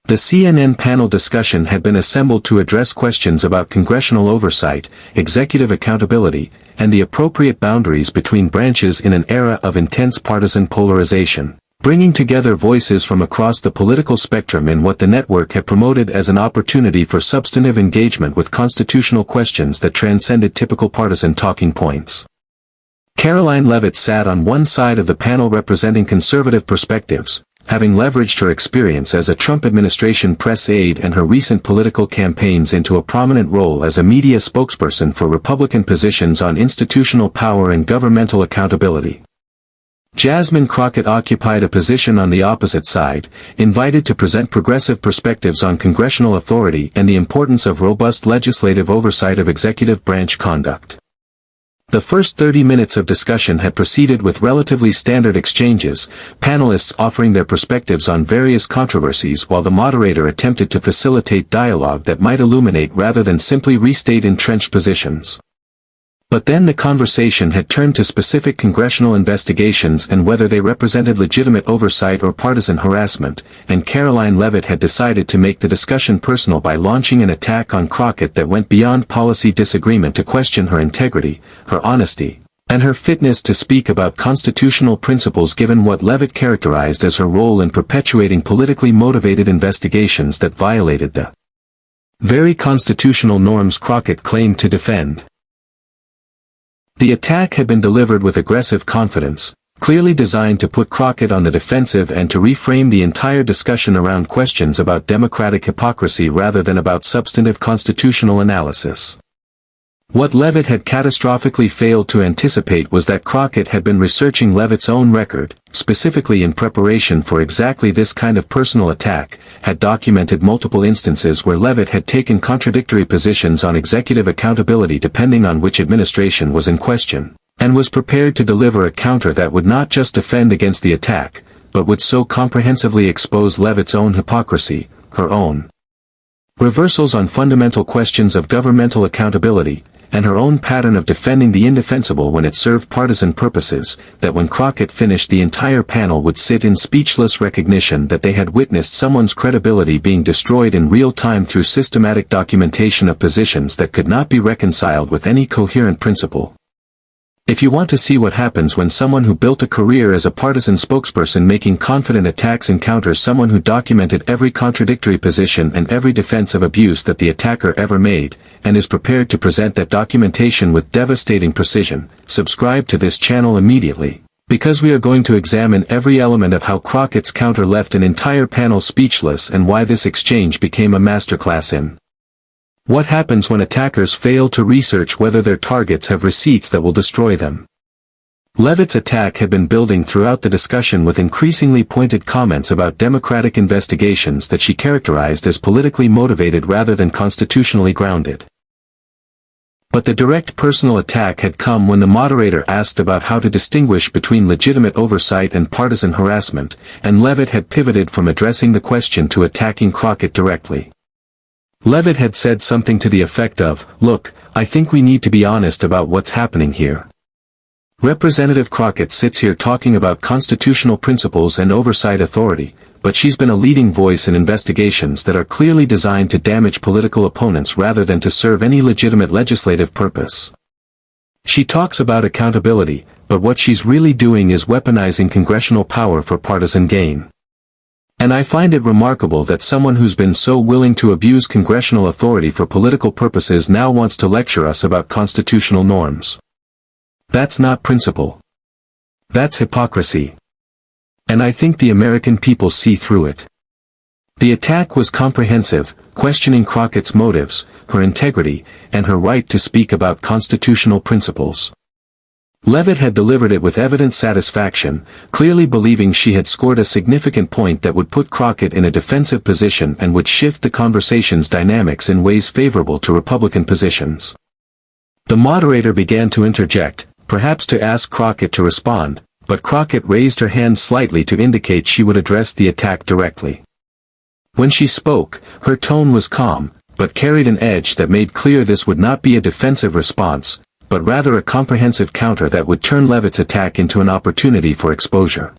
The CNN panel discussion had been assembled to address questions about congressional oversight, executive accountability, and the appropriate boundaries between branches in an era of intense partisan polarization, bringing together voices from across the political spectrum in what the network had promoted as an opportunity for substantive engagement with constitutional questions that transcended typical partisan talking points. Caroline Leavitt sat on one side of the panel representing conservative perspectives, having leveraged her experience as a Trump administration press aide and her recent political campaigns into a prominent role as a media spokesperson for Republican positions on institutional power and governmental accountability. Jasmine Crockett occupied a position on the opposite side, invited to present progressive perspectives on congressional authority and the importance of robust legislative oversight of executive branch conduct. The first 30 minutes of discussion had proceeded with relatively standard exchanges, panelists offering their perspectives on various controversies while the moderator attempted to facilitate dialogue that might illuminate rather than simply restate entrenched positions. But then the conversation had turned to specific congressional investigations and whether they represented legitimate oversight or partisan harassment, and Caroline Leavitt had decided to make the discussion personal by launching an attack on Crockett that went beyond policy disagreement to question her integrity, her honesty, and her fitness to speak about constitutional principles given what Leavitt characterized as her role in perpetuating politically motivated investigations that violated the very constitutional norms Crockett claimed to defend. The attack had been delivered with aggressive confidence, clearly designed to put Crockett on the defensive and to reframe the entire discussion around questions about democratic hypocrisy rather than about substantive constitutional analysis. What Leavitt had catastrophically failed to anticipate was that Crockett had been researching Leavitt's own record, specifically in preparation for exactly this kind of personal attack, had documented multiple instances where Leavitt had taken contradictory positions on executive accountability depending on which administration was in question, and was prepared to deliver a counter that would not just defend against the attack, but would so comprehensively expose Leavitt's own hypocrisy, her own reversals on fundamental questions of governmental accountability, and her own pattern of defending the indefensible when it served partisan purposes, that when Crockett finished the entire panel would sit in speechless recognition that they had witnessed someone's credibility being destroyed in real time through systematic documentation of positions that could not be reconciled with any coherent principle. If you want to see what happens when someone who built a career as a partisan spokesperson making confident attacks encounters someone who documented every contradictory position and every defense of abuse that the attacker ever made, and is prepared to present that documentation with devastating precision, subscribe to this channel immediately, because we are going to examine every element of how Crockett's counter left an entire panel speechless and why this exchange became a masterclass in what happens when attackers fail to research whether their targets have receipts that will destroy them. Leavitt's attack had been building throughout the discussion with increasingly pointed comments about democratic investigations that she characterized as politically motivated rather than constitutionally grounded. But the direct personal attack had come when the moderator asked about how to distinguish between legitimate oversight and partisan harassment, and Leavitt had pivoted from addressing the question to attacking Crockett directly. Leavitt had said something to the effect of, "Look, I think we need to be honest about what's happening here. Representative Crockett sits here talking about constitutional principles and oversight authority, but she's been a leading voice in investigations that are clearly designed to damage political opponents rather than to serve any legitimate legislative purpose. She talks about accountability, but what she's really doing is weaponizing congressional power for partisan gain. And I find it remarkable that someone who's been so willing to abuse congressional authority for political purposes now wants to lecture us about constitutional norms. That's not principle. That's hypocrisy. And I think the American people see through it." The attack was comprehensive, questioning Crockett's motives, her integrity, and her right to speak about constitutional principles. Leavitt had delivered it with evident satisfaction, clearly believing she had scored a significant point that would put Crockett in a defensive position and would shift the conversation's dynamics in ways favorable to Republican positions. The moderator began to interject, perhaps to ask Crockett to respond, but Crockett raised her hand slightly to indicate she would address the attack directly. When she spoke, her tone was calm, but carried an edge that made clear this would not be a defensive response, but rather a comprehensive counter that would turn Leavitt's attack into an opportunity for exposure.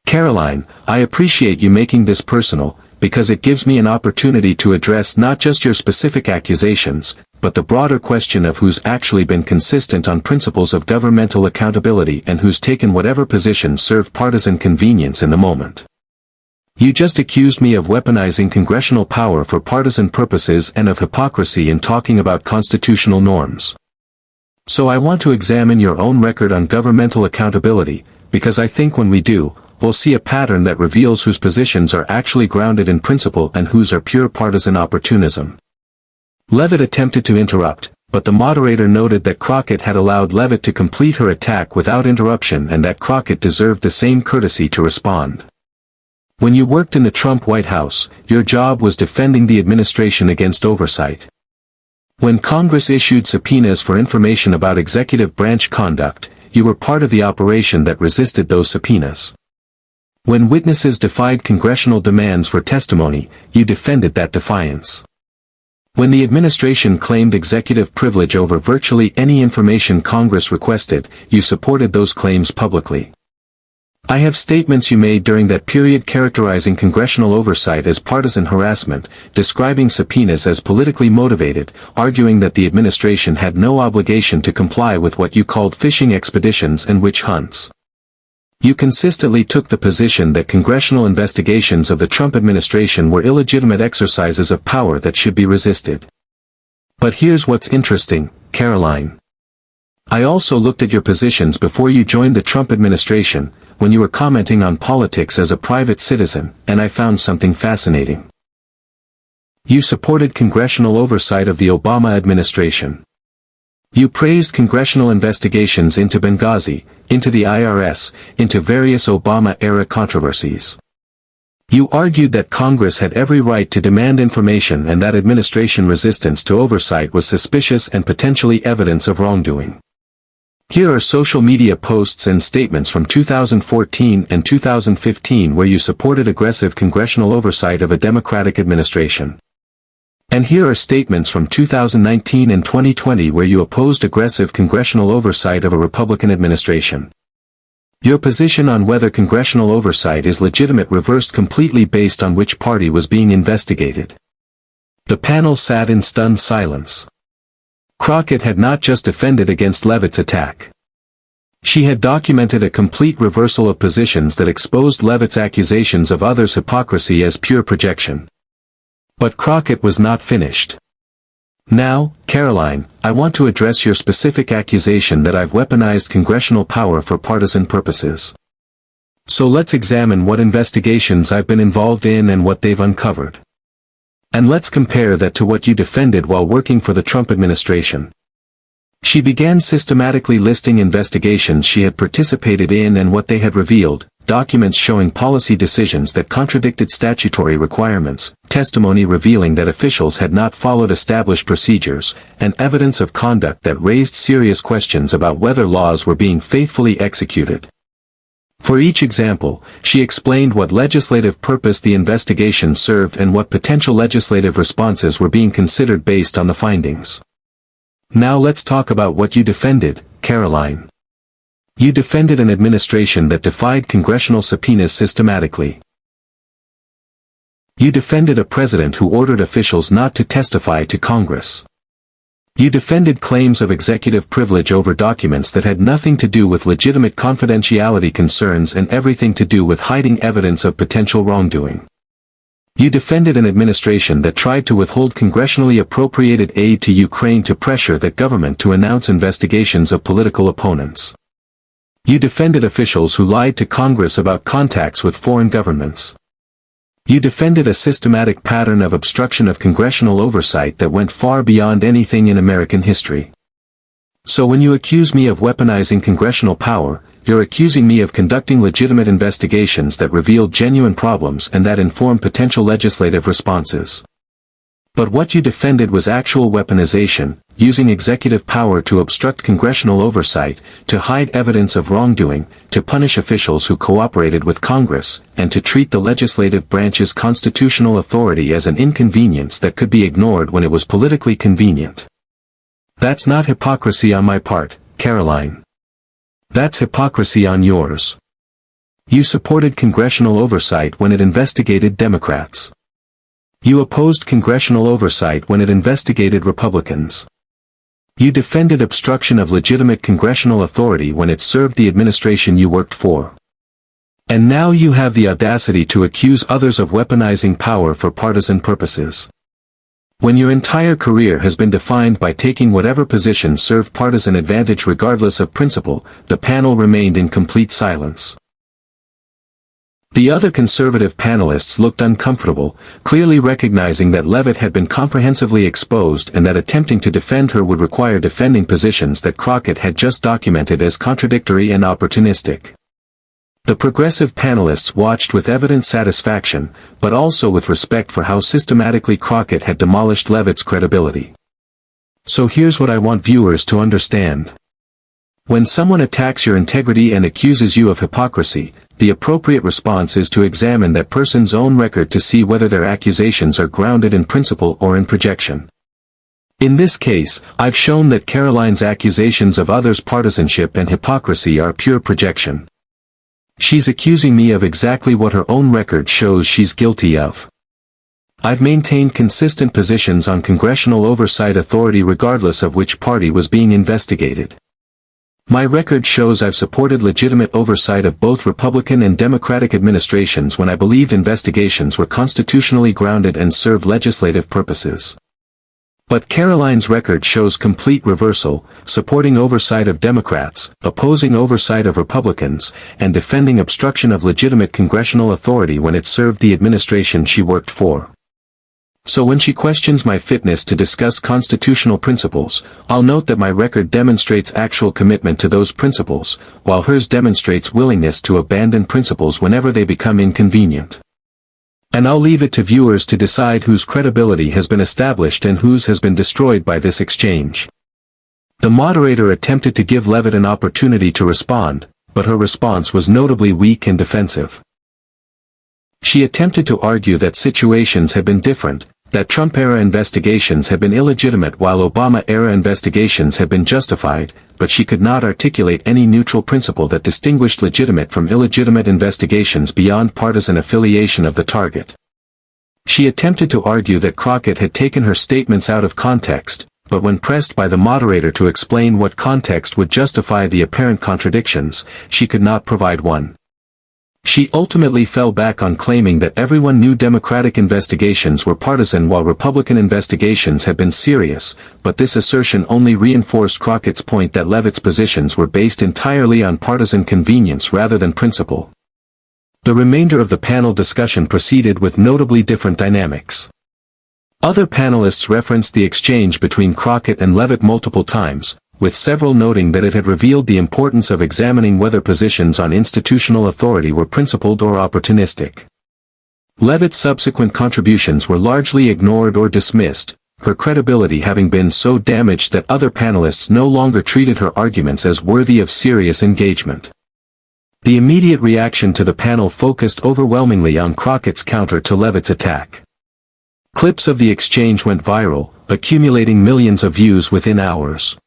"Caroline, I appreciate you making this personal, because it gives me an opportunity to address not just your specific accusations, but the broader question of who's actually been consistent on principles of governmental accountability and who's taken whatever position served partisan convenience in the moment. You just accused me of weaponizing congressional power for partisan purposes and of hypocrisy in talking about constitutional norms. So I want to examine your own record on governmental accountability, because I think when we do, we'll see a pattern that reveals whose positions are actually grounded in principle and whose are pure partisan opportunism. Levitt attempted to interrupt, but the moderator noted that Crockett had allowed Levitt to complete her attack without interruption and that Crockett deserved the same courtesy to respond. When you worked in the Trump White House, your job was defending the administration against oversight. When Congress issued subpoenas for information about executive branch conduct, you were part of the operation that resisted those subpoenas. When witnesses defied congressional demands for testimony, you defended that defiance. When the administration claimed executive privilege over virtually any information Congress requested, you supported those claims publicly. I have statements you made during that period characterizing congressional oversight as partisan harassment, describing subpoenas as politically motivated, arguing that the administration had no obligation to comply with what you called fishing expeditions and witch hunts. You consistently took the position that congressional investigations of the Trump administration were illegitimate exercises of power that should be resisted. But here's what's interesting, Caroline. I also looked at your positions before you joined the Trump administration, when you were commenting on politics as a private citizen, and I found something fascinating. You supported congressional oversight of the Obama administration. You praised congressional investigations into Benghazi, into the IRS, into various Obama-era controversies. You argued that Congress had every right to demand information and that administration resistance to oversight was suspicious and potentially evidence of wrongdoing. Here are social media posts and statements from 2014 and 2015 where you supported aggressive congressional oversight of a Democratic administration. And here are statements from 2019 and 2020 where you opposed aggressive congressional oversight of a Republican administration. Your position on whether congressional oversight is legitimate reversed completely based on which party was being investigated. The panel sat in stunned silence. Crockett had not just defended against Levitt's attack. She had documented a complete reversal of positions that exposed Levitt's accusations of others' hypocrisy as pure projection. But Crockett was not finished. Now, Caroline, I want to address your specific accusation that I've weaponized congressional power for partisan purposes. So let's examine what investigations I've been involved in and what they've uncovered. And let's compare that to what you defended while working for the Trump administration. She began systematically listing investigations she had participated in and what they had revealed, documents showing policy decisions that contradicted statutory requirements, testimony revealing that officials had not followed established procedures, and evidence of conduct that raised serious questions about whether laws were being faithfully executed. For each example, she explained what legislative purpose the investigation served and what potential legislative responses were being considered based on the findings. Now let's talk about what you defended, Caroline. You defended an administration that defied congressional subpoenas systematically. You defended a president who ordered officials not to testify to Congress. You defended claims of executive privilege over documents that had nothing to do with legitimate confidentiality concerns and everything to do with hiding evidence of potential wrongdoing. You defended an administration that tried to withhold congressionally appropriated aid to Ukraine to pressure that government to announce investigations of political opponents. You defended officials who lied to Congress about contacts with foreign governments. You defended a systematic pattern of obstruction of congressional oversight that went far beyond anything in American history. So when you accuse me of weaponizing congressional power, you're accusing me of conducting legitimate investigations that revealed genuine problems and that inform potential legislative responses. But what you defended was actual weaponization, using executive power to obstruct congressional oversight, to hide evidence of wrongdoing, to punish officials who cooperated with Congress, and to treat the legislative branch's constitutional authority as an inconvenience that could be ignored when it was politically convenient. That's not hypocrisy on my part, Caroline. That's hypocrisy on yours. You supported congressional oversight when it investigated Democrats. You opposed congressional oversight when it investigated Republicans. You defended obstruction of legitimate congressional authority when it served the administration you worked for. And now you have the audacity to accuse others of weaponizing power for partisan purposes. When your entire career has been defined by taking whatever position served partisan advantage regardless of principle, the panel remained in complete silence. The other conservative panelists looked uncomfortable, clearly recognizing that Leavitt had been comprehensively exposed and that attempting to defend her would require defending positions that Crockett had just documented as contradictory and opportunistic. The progressive panelists watched with evident satisfaction, but also with respect for how systematically Crockett had demolished Leavitt's credibility. So here's what I want viewers to understand. When someone attacks your integrity and accuses you of hypocrisy, the appropriate response is to examine that person's own record to see whether their accusations are grounded in principle or in projection. In this case, I've shown that Caroline's accusations of others' partisanship and hypocrisy are pure projection. She's accusing me of exactly what her own record shows she's guilty of. I've maintained consistent positions on congressional oversight authority regardless of which party was being investigated. My record shows I've supported legitimate oversight of both Republican and Democratic administrations when I believed investigations were constitutionally grounded and served legislative purposes. But Caroline's record shows complete reversal, supporting oversight of Democrats, opposing oversight of Republicans, and defending obstruction of legitimate congressional authority when it served the administration she worked for. So when she questions my fitness to discuss constitutional principles, I'll note that my record demonstrates actual commitment to those principles, while hers demonstrates willingness to abandon principles whenever they become inconvenient. And I'll leave it to viewers to decide whose credibility has been established and whose has been destroyed by this exchange. The moderator attempted to give Leavitt an opportunity to respond, but her response was notably weak and defensive. She attempted to argue that situations had been different, that Trump-era investigations had been illegitimate while Obama-era investigations had been justified, but she could not articulate any neutral principle that distinguished legitimate from illegitimate investigations beyond partisan affiliation of the target. She attempted to argue that Crockett had taken her statements out of context, but when pressed by the moderator to explain what context would justify the apparent contradictions, she could not provide one. She ultimately fell back on claiming that everyone knew Democratic investigations were partisan while Republican investigations had been serious, but this assertion only reinforced Crockett's point that Leavitt's positions were based entirely on partisan convenience rather than principle. The remainder of the panel discussion proceeded with notably different dynamics. Other panelists referenced the exchange between Crockett and Leavitt multiple times, with several noting that it had revealed the importance of examining whether positions on institutional authority were principled or opportunistic. Leavitt's subsequent contributions were largely ignored or dismissed, her credibility having been so damaged that other panelists no longer treated her arguments as worthy of serious engagement. The immediate reaction to the panel focused overwhelmingly on Crockett's counter to Leavitt's attack. Clips of the exchange went viral, accumulating millions of views within hours.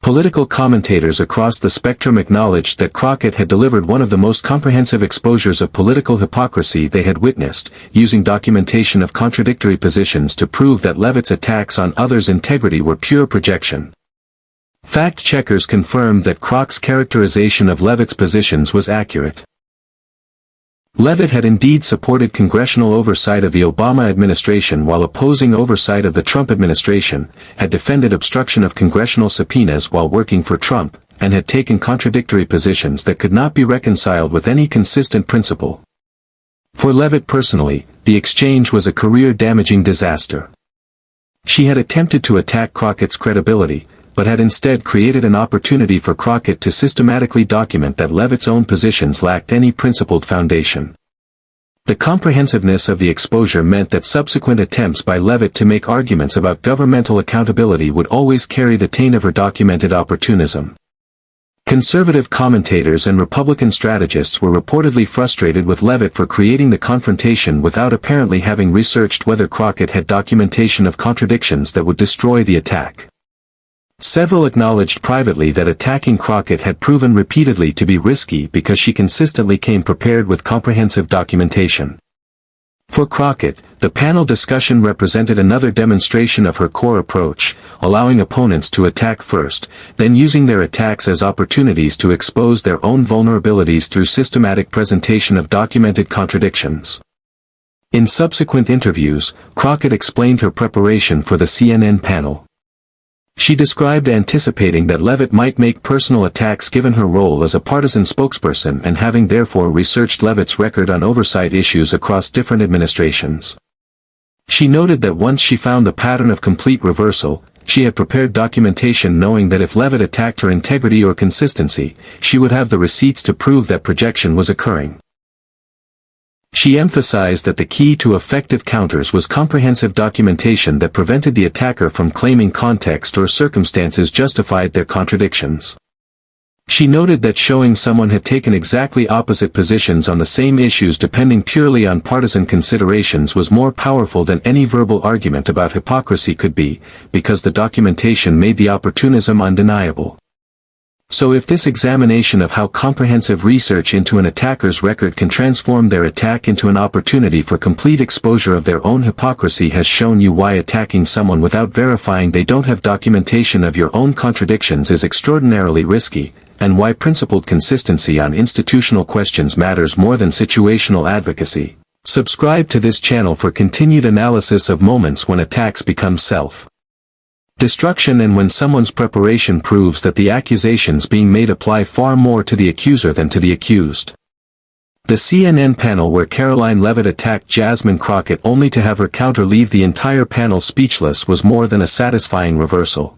Political commentators across the spectrum acknowledged that Crockett had delivered one of the most comprehensive exposures of political hypocrisy they had witnessed, using documentation of contradictory positions to prove that Leavitt's attacks on others' integrity were pure projection. Fact-checkers confirmed that Crockett's characterization of Leavitt's positions was accurate. Leavitt had indeed supported congressional oversight of the Obama administration while opposing oversight of the Trump administration, had defended obstruction of congressional subpoenas while working for Trump, and had taken contradictory positions that could not be reconciled with any consistent principle. For Leavitt personally, the exchange was a career-damaging disaster. She had attempted to attack Crockett's credibility, but had instead created an opportunity for Crockett to systematically document that Leavitt's own positions lacked any principled foundation. The comprehensiveness of the exposure meant that subsequent attempts by Leavitt to make arguments about governmental accountability would always carry the taint of her documented opportunism. Conservative commentators and Republican strategists were reportedly frustrated with Leavitt for creating the confrontation without apparently having researched whether Crockett had documentation of contradictions that would destroy the attack. Several acknowledged privately that attacking Crockett had proven repeatedly to be risky because she consistently came prepared with comprehensive documentation. For Crockett, the panel discussion represented another demonstration of her core approach, allowing opponents to attack first, then using their attacks as opportunities to expose their own vulnerabilities through systematic presentation of documented contradictions. In subsequent interviews, Crockett explained her preparation for the CNN panel. She described anticipating that Leavitt might make personal attacks given her role as a partisan spokesperson and having therefore researched Leavitt's record on oversight issues across different administrations. She noted that once she found the pattern of complete reversal, she had prepared documentation knowing that if Leavitt attacked her integrity or consistency, she would have the receipts to prove that projection was occurring. She emphasized that the key to effective counters was comprehensive documentation that prevented the attacker from claiming context or circumstances justified their contradictions. She noted that showing someone had taken exactly opposite positions on the same issues depending purely on partisan considerations was more powerful than any verbal argument about hypocrisy could be, because the documentation made the opportunism undeniable. So if this examination of how comprehensive research into an attacker's record can transform their attack into an opportunity for complete exposure of their own hypocrisy has shown you why attacking someone without verifying they don't have documentation of your own contradictions is extraordinarily risky, and why principled consistency on institutional questions matters more than situational advocacy. Subscribe to this channel for continued analysis of moments when attacks become self-destruction and when someone's preparation proves that the accusations being made apply far more to the accuser than to the accused. The CNN panel where Caroline Leavitt attacked Jasmine Crockett only to have her counter leave the entire panel speechless was more than a satisfying reversal.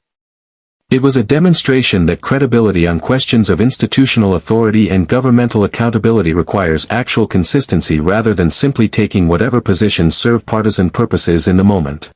It was a demonstration that credibility on questions of institutional authority and governmental accountability requires actual consistency rather than simply taking whatever positions serve partisan purposes in the moment.